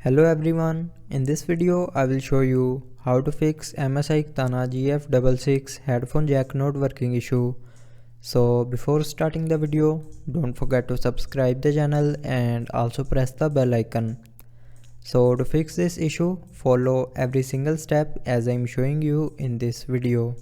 Hello everyone, in this video I will show you how to fix Msi Katana GF66 headphone jack not working issue. So before starting the video, don't forget to subscribe the channel and also press the bell icon. So to fix this issue, follow every single step as I am showing you in this video.